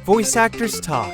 Voice Actors Talk.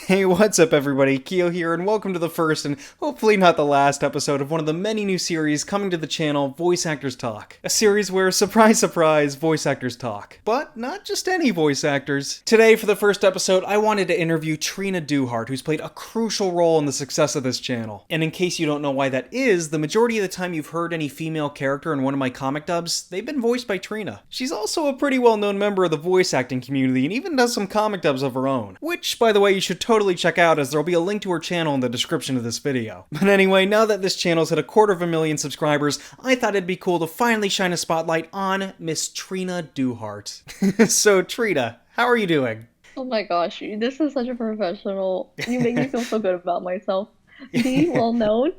Hey, what's up everybody? Keo here, and welcome to the first and hopefully not the last episode of one of the many new series coming to the channel, Voice Actors Talk. A series where, surprise surprise, voice actors talk. But not just any voice actors. Today, for the first episode, I wanted to interview Trina Deuhart, who's played a crucial role in the success of this channel. And in case you don't know why that is, the majority of the time you've heard any female character in one of my comic dubs, they've been voiced by Trina. She's also a pretty well-known member of the voice acting community and even does some comic dubs of her own. Which, by the way, you should totally check out, as there'll be a link to her channel in the description of this video. But anyway, now that this channel's hit 250,000 subscribers, I thought it'd be cool to finally shine a spotlight on Miss Trina Deuhart. So Trina, how are you doing? Oh my gosh, this is such a professional. You make me feel so good about myself. Be well known.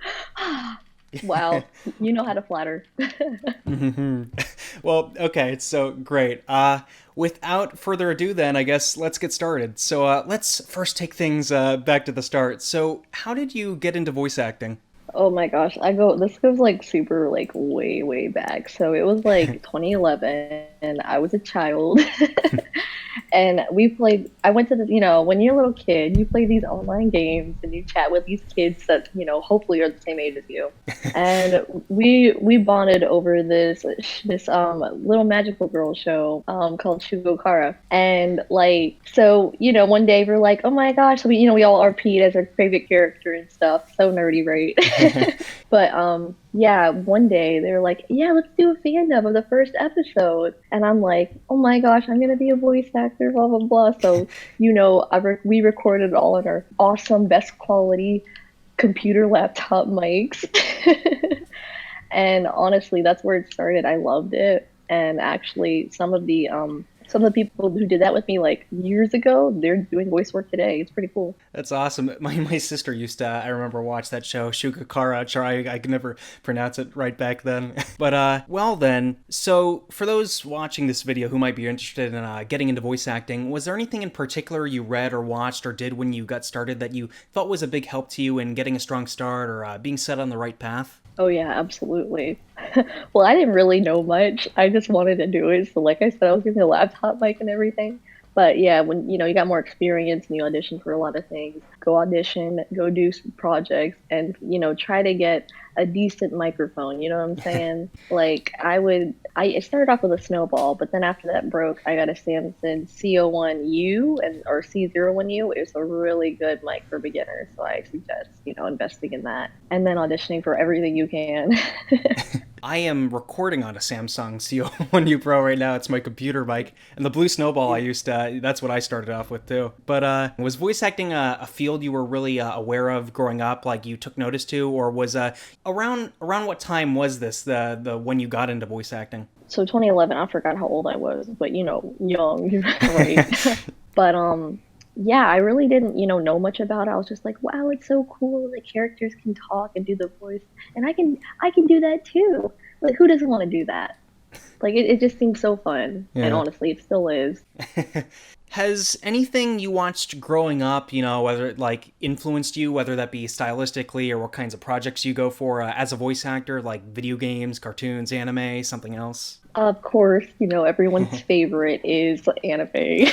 Wow, you know how to flatter. Well, okay, so great. Without further ado then, I guess let's get started. So let's first take things back to the start. So how did you get into voice acting? Oh my gosh, this goes like super like way, way back. So it was like 2011 and I was a child. And I went to when you're a little kid, you play these online games and you chat with these kids that, hopefully are the same age as you. And we bonded over this little magical girl show called Shugokara. And one day we're like, oh my gosh, so we all RP'd as our favorite character and stuff. So nerdy, right? But yeah, one day they were like, yeah, let's do a fandom of the first episode. And I'm like, oh my gosh, I'm going to be a voice actor, blah, blah, blah. So, we recorded all in our awesome, best quality computer laptop mics. And honestly, that's where it started. I loved it. And actually, some of the people who did that with me like years ago, they're doing voice work today. It's pretty cool. That's awesome. My sister used to, I remember, watch that show, Shugakara. I could never pronounce it right back then. But, well then, so for those watching this video who might be interested in getting into voice acting, was there anything in particular you read or watched or did when you got started that you thought was a big help to you in getting a strong start or being set on the right path? Oh yeah, absolutely. Well, I didn't really know much. I just wanted to do it. So like I said, I was getting a laptop mic and everything. But yeah, when you got more experience and you audition for a lot of things, go audition, go do some projects, and try to get a decent microphone. You know what I'm saying? Like I started off with a Snowball, but then after that broke, I got a Samson CO1U or C01U. It was a really good mic for beginners, so I suggest investing in that, and then auditioning for everything you can. I am recording on a Samsung CO1U Pro right now. It's my computer mic. And the blue Snowball I used to, that's what I started off with too. But was voice acting a field you were really aware of growing up, like you took notice to? Or was around what time was this, the when you got into voice acting? So 2011, I forgot how old I was, but young, right? But yeah, I really didn't, know much about it. I was just like, wow, it's so cool that characters can talk and do the voice, and I can do that too. Like, who doesn't want to do that? Like, it just seems so fun, yeah. And honestly, it still is. Has anything you watched growing up, whether it like influenced you, whether that be stylistically or what kinds of projects you go for as a voice actor, like video games, cartoons, anime, something else? Of course, everyone's favorite is anime.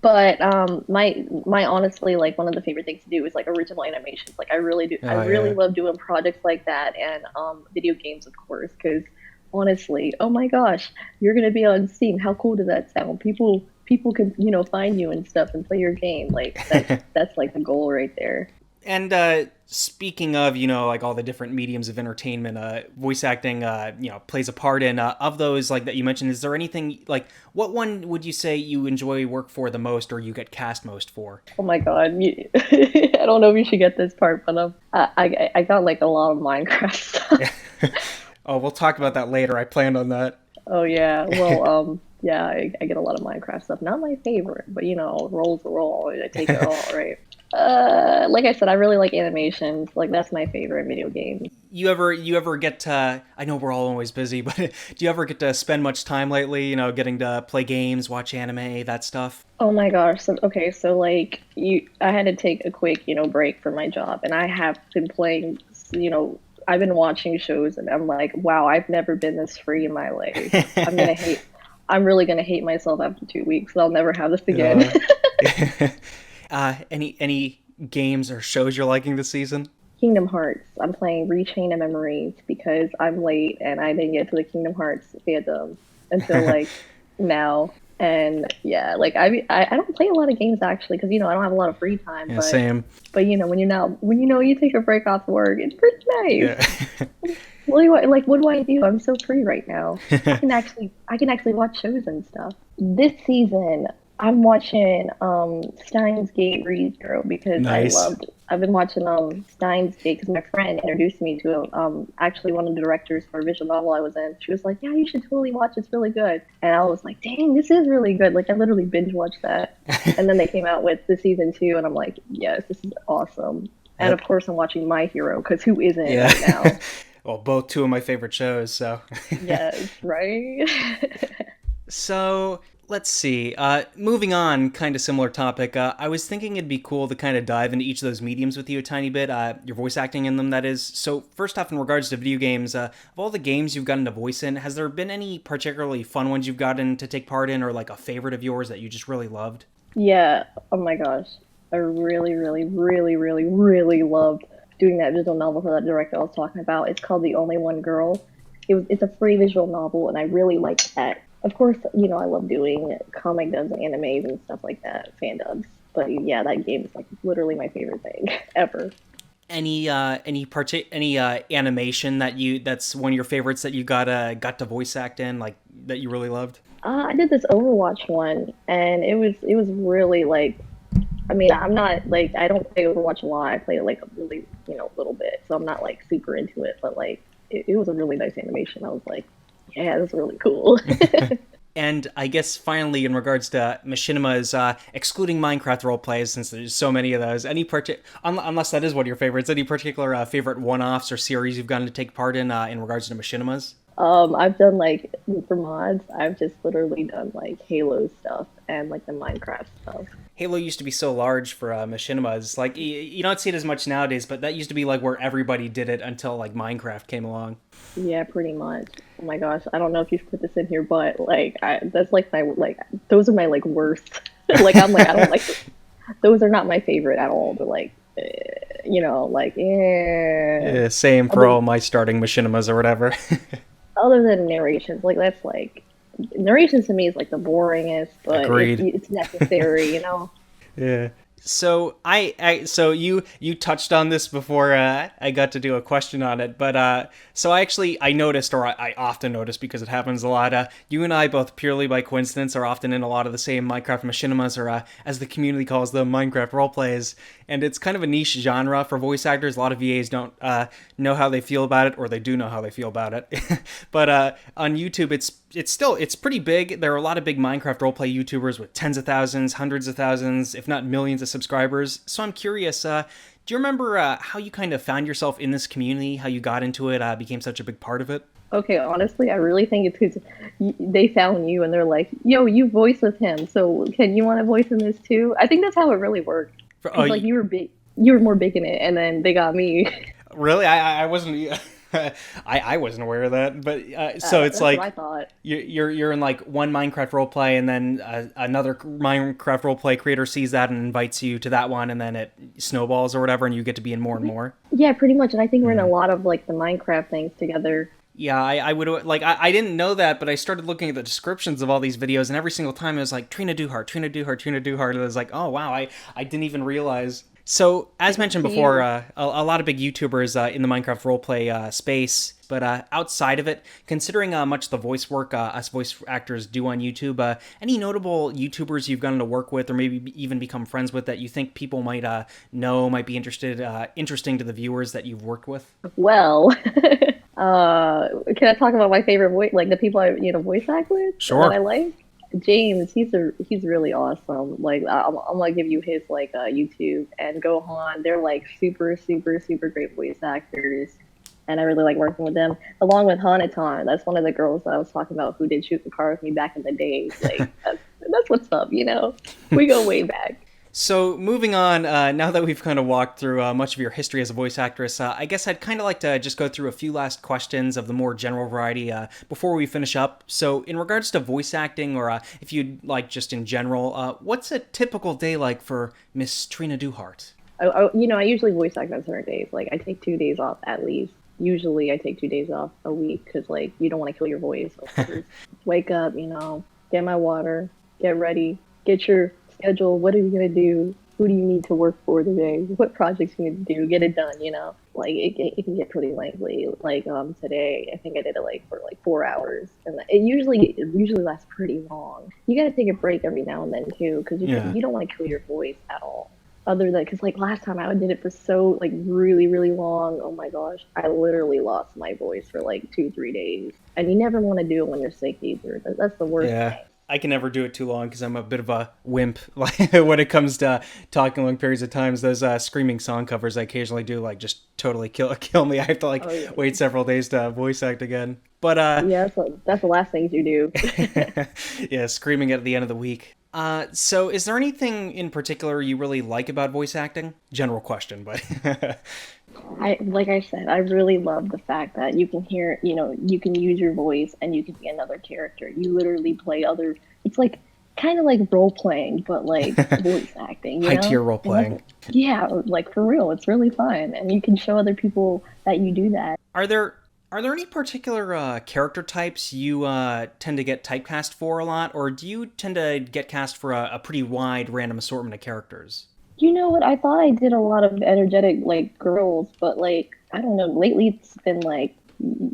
But my honestly, like, one of the favorite things to do is like original animations. Like I really do. I really love doing projects like that, and video games, of course, because honestly, oh my gosh, you're gonna be on Steam. How cool does that sound? People can find you and stuff and play your game. Like that's like the goal right there. And speaking of, like all the different mediums of entertainment, voice acting, plays a part in. Of those, like that you mentioned, is there anything, like, what one would you say you enjoy work for the most or you get cast most for? Oh my God. I don't know if you should get this part, but I got like a lot of Minecraft stuff. Oh, we'll talk about that later. I planned on that. Oh yeah. Well, yeah, I get a lot of Minecraft stuff. Not my favorite, but roll's a roll. I take it all, right? Like I said, I really like animations. Like that's my favorite video game. You ever get to, I know we're all always busy, but do you ever get to spend much time lately, getting to play games, watch anime, that stuff? Oh my gosh. So like I had to take a quick, break for my job, and I have been playing, I've been watching shows, and I'm like, wow, I've never been this free in my life. I'm really gonna hate myself after 2 weeks. So I'll never have this again. Uh, any games or shows you're liking this season? Kingdom Hearts. I'm playing Rechain of Memories because I'm late and I didn't get to the Kingdom Hearts fandom until like now. And yeah, like I don't play a lot of games actually because I don't have a lot of free time. Yeah, But same. when you take a break off work, it's pretty Yeah. nice. What do I do? I'm so free right now. I can actually watch shows and stuff. This season, I'm watching Steins Gate ReZero because Nice. I've been watching Steins Gate because my friend introduced me to actually one of the directors for a visual novel I was in. She was like, "Yeah, you should totally watch. It's really good." And I was like, "Dang, this is really good!" Like I literally binge watched that. And then they came out with the season 2, and I'm like, "Yes, this is awesome." And of Yep. course, I'm watching My Hero because who isn't Yeah. right now? Well, both two of my favorite shows, so. Yes, right? So let's see. Moving on, kind of similar topic. I was thinking it'd be cool to kind of dive into each of those mediums with you a tiny bit. Your voice acting in them, that is. So first off, in regards to video games, of all the games you've gotten to voice in, has there been any particularly fun ones you've gotten to take part in, or like a favorite of yours that you just really loved? Yeah. Oh my gosh. I really, really, really, really, really loved doing that visual novel for that director I was talking about. It's called The Only One Girl. It's a free visual novel, and I really liked that. Of course, I love doing comic dubs and animes and stuff like that, fan dubs. But yeah, that game is like literally my favorite thing ever. Any animation that's one of your favorites that you got to voice act in, like that you really loved? I did this Overwatch one, and it was really like, I mean, I'm not like I don't play Overwatch a lot. I play it like a really little bit, so I'm not like super into it. But like it was a really nice animation. I was like, yeah, this is really cool. And I guess finally, in regards to machinimas, excluding Minecraft roleplays, since there's so many of those, unless that is one of your favorites, any particular favorite one-offs or series you've gotten to take part in regards to machinimas? I've done like for mods. I've just literally done like Halo stuff and like the Minecraft stuff. Halo used to be so large for machinimas. Like, you don't see it as much nowadays, but that used to be like where everybody did it until like Minecraft came along. Yeah, pretty much. Oh my gosh, I don't know if you've put this in here, but like that's like my like those are my like worst. Like I'm like I don't like those are not my favorite at all. They're like like Yeah, same for other all my starting machinimas or whatever. other than narrations. Like that's like narrations to me is like the boringest, but Agreed. it's necessary. Yeah. So so you touched on this before I got to do a question on it, but so I noticed, or I often notice because it happens a lot. You and I both purely by coincidence are often in a lot of the same Minecraft machinimas, or as the community calls them, Minecraft roleplays, and it's kind of a niche genre for voice actors. A lot of VAs don't know how they feel about it, or they do know how they feel about it. But on YouTube, it's pretty big. There are a lot of big Minecraft roleplay YouTubers with tens of thousands, hundreds of thousands, if not millions of subscribers. So I'm curious, do you remember how you kind of found yourself in this community, how you got into it, became such a big part of it? Okay, honestly, I really think it's because they found you and they're like, "Yo, you voice with him, so can you want to voice in this too?" I think that's how it really worked. Oh, Because like you were more big in it, and then they got me. really? I wasn't. I wasn't aware of that, but so it's That's what I like thought. you're in like one Minecraft roleplay, and then another Minecraft roleplay creator sees that and invites you to that one, and then it snowballs or whatever, and you get to be in more and more. Yeah, pretty much. And I think we're in a lot of like the Minecraft things together. Yeah, I would like I didn't know that, but I started looking at the descriptions of all these videos, and every single time it was like Trina Deuhart, Trina Deuhart, Trina Deuhart, and I was like, oh wow, I didn't even realize. So, as mentioned To before, you. a lot of big YouTubers in the Minecraft roleplay space, but outside of it, considering much the voice work us voice actors do on YouTube, any notable YouTubers you've gotten to work with, or maybe even become friends with, that you think people might know, might be interesting to the viewers that you've worked with? Well, can I talk about my favorite voice, like the people I voice act with Sure. that I like? James, he's really awesome. Like I'm gonna give you his like YouTube and Gohan. They're like super super super great voice actors, and I really like working with them. Along with Hanatan, that's one of the girls that I was talking about who did shoot the car with me back in the day. Like that's what's up. We go way back. So moving on, now that we've kind of walked through much of your history as a voice actress, I guess I'd kind of like to just go through a few last questions of the more general variety before we finish up. So in regards to voice acting, or if you'd like just in general, what's a typical day like for Miss Trina Deuhart? I usually voice act on certain days. Like I take 2 days off at least. Usually I take 2 days off a week because like you don't want to kill your voice. So wake up, get my water, get ready, get your schedule. What are you gonna do? Who do you need to work for today? What projects you need to do? Get it done. Like it can get pretty lengthy. Like today, I think I did it like for like 4 hours, and it usually lasts pretty long. You gotta take a break every now and then too, because you don't want to kill your voice at all. Other than because like last time I did it for so like really really long. Oh my gosh, I literally lost my voice for like 2 3 days, and you never want to do it when you're sick either. That's the worst Yeah. thing. I can never do it too long because I'm a bit of a wimp. Like when it comes to talking long periods of times, those screaming song covers I occasionally do like just totally kill me. I have to like Oh yeah. wait several days to voice act again. But Yeah, that's the last things you do. yeah, screaming at the end of the week. So is there anything in particular you really like about voice acting? General question, but Like I said, I really love the fact that you can hear, you can use your voice and you can be another character. You literally play other. It's like kind of like role playing, but like voice acting. high tier role playing. Yeah, like for real, it's really fun, and you can show other people that you do that. Are there are there any particular character types you tend to get typecast for a lot, or do you tend to get cast for a pretty wide random assortment of characters? You know what? I thought I did a lot of energetic like girls, but like I don't know. Lately, it's been like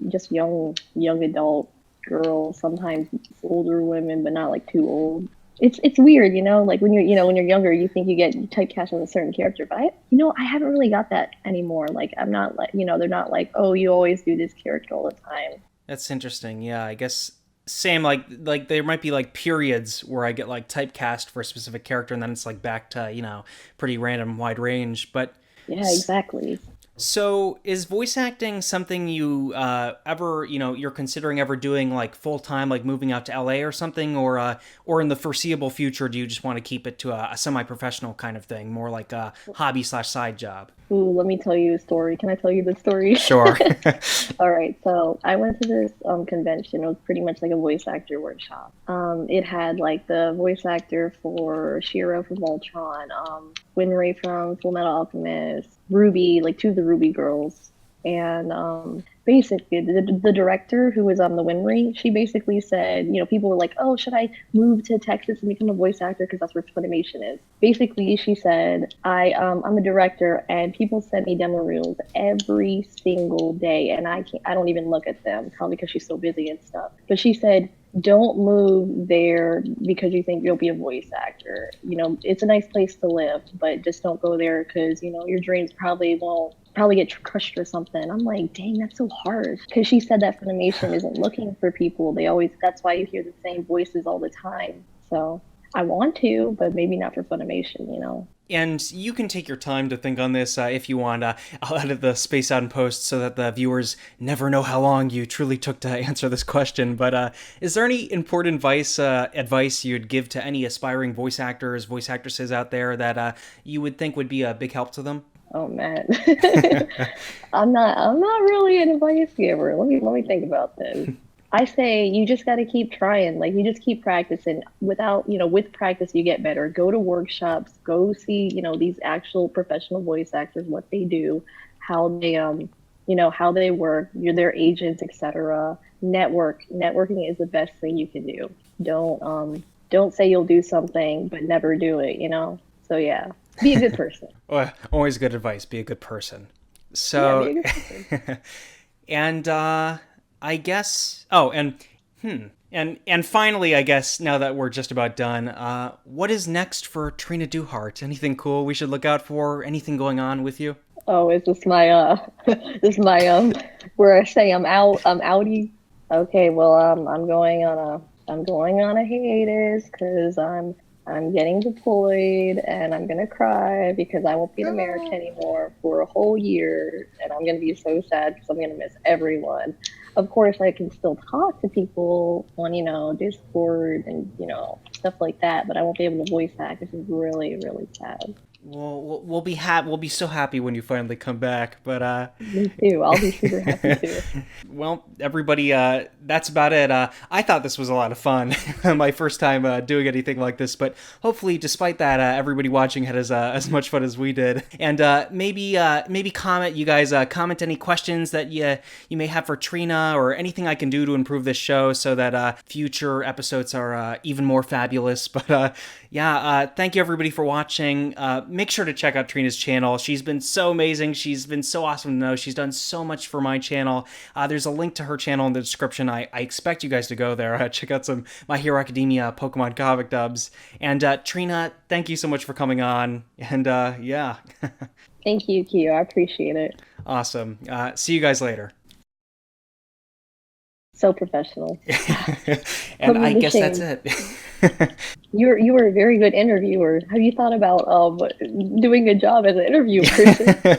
just young adult girls. Sometimes it's older women, but not like too old. It's weird, Like when you're younger, you think you get typecast as a certain character, but I haven't really got that anymore. Like I'm not like they're not like, oh, you always do this character all the time. That's interesting. Yeah, I guess same. Like there might be like periods where I get like typecast for a specific character, and then it's like back to pretty random wide range. But Yeah, exactly. so, is voice acting something you ever, you're considering ever doing like full time, like moving out to LA or something, or in the foreseeable future, do you just want to keep it to a semi-professional kind of thing, more like a hobby slash side job? Ooh, let me tell you a story. Can I tell you the story? Sure. All right, so I went to this convention. It was pretty much like a voice actor workshop. It had like the voice actor for Shiro from Voltron, Winry from Full Metal Alchemist, Ruby, like two of the Ruby girls, and basically the director who was on the Winry, she basically said, people were like, oh, should I move to Texas and become a voice actor because that's where Funimation is. Basically, she said, I'm a director and people send me demo reels every single day, and I don't even look at them, probably because she's so busy and stuff. But she said, don't move there because you think you'll be a voice actor. It's a nice place to live, but just don't go there because, your dreams probably get crushed or something. I'm like, dang, that's so harsh. Because she said that Funimation isn't looking for people. That's why you hear the same voices all the time. So I want to, but maybe not for Funimation. And you can take your time to think on this if you want. I'll edit the space out in post so that the viewers never know how long you truly took to answer this question. But is there any important advice you'd give to any aspiring voice actors, voice actresses out there that you would think would be a big help to them? Oh man, I'm not really an advice giver. Let me think about this. I say you just got to keep trying. Like you just keep practicing. With practice you get better. Go to workshops. Go see these actual professional voice actors, what they do, how they work. You're their agents, etc. Networking is the best thing you can do. Don't say you'll do something but never do it. So yeah, be a good person. Well, always good advice. Be a good person. Yeah, So, be a good person. and I guess. Oh, and finally, I guess now that we're just about done, what is next for Trina Deuhart? Anything cool we should look out for? Anything going on with you? Oh, is this my where I say I'm outie? Okay, well I'm going on a hiatus because I'm getting deployed and I'm gonna cry because I won't be in America anymore for a whole year, and I'm gonna be so sad because I'm gonna miss everyone. Of course, I can still talk to people on Discord and stuff like that, but I won't be able to voice act, which is really, really sad. We'll be so happy when you finally come back. But Me too. I'll be super happy too. well, everybody, that's about it. I thought this was a lot of fun, my first time doing anything like this. But hopefully, despite that, everybody watching had as much fun as we did. And maybe comment, you guys, comment any questions that you may have for Trina, or anything I can do to improve this show so that future episodes are even more fabulous. But thank you everybody for watching. Make sure to check out Trina's channel. She's been so amazing. She's been so awesome to know. She's done so much for my channel. There's a link to her channel in the description. I expect you guys to go there. Check out some My Hero Academia Pokemon comic dubs. And Trina, thank you so much for coming on. And yeah. Thank you, Kyo. I appreciate it. Awesome. See you guys later. So professional. And I guess that's it. You were a very good interviewer. Have you thought about doing a job as an interview person?